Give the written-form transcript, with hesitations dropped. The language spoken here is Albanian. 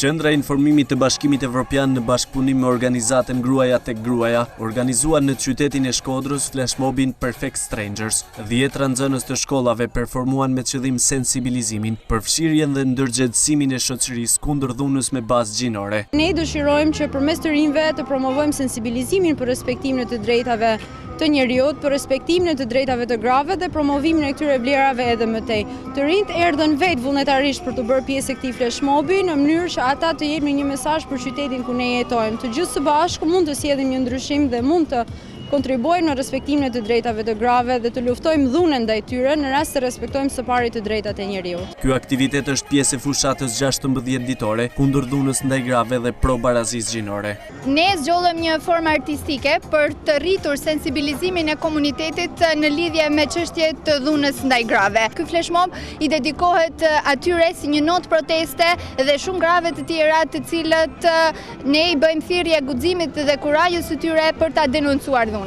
Qendra e Informimit të Bashkimit Evropian në bashkëpunim me organizatën Gruaja tek Gruaja organizua në qytetin e Shkodrës flashmobin Perfect Strangers. 10 nxënës të shkollave performuan me qëllim sensibilizimin, përfshirjen dhe ndërgjegjësimin e shoqërisë kundër dhunës me bazë gjinore. Ne dëshirojmë që përmes të rinjve të promovojmë sensibilizimin për respektimin e të drejtave të njerëzit, për respektimin e të drejtave të grave dhe promovimin e këtyre vlerave edhe më tej. Të rinjt erdhën vetë vullnetarisht për të bërë pjesë e këtij flashmobi në mënyrë që ata të jepin një mesazh për qytetin ku ne jetojmë. Të gjithë së bashku mund të sjellim një ndryshim dhe mund të kontribuojmë në respektimin e të drejtave të grave dhe të luftojmë dhunën ndaj tyre në rast se respektojmë së pari të drejtat e njerëzit. Ky aktivitet është pjesë e fushatës 16 ditore kundër dhunës ndaj grave dhe pro barazisë gjinore. Ne zgjollëm një formë artistike për të rritur sensibilizimin e komunitetit në lidhje me çështjet të dhunës ndaj grave. Ky flashmob i dedikohet atyre si një notë proteste dhe shumë grave të tjera të cilët ne i bëjmë thirrje guximit dhe kurajës së tyre për ta denoncuar dhunën.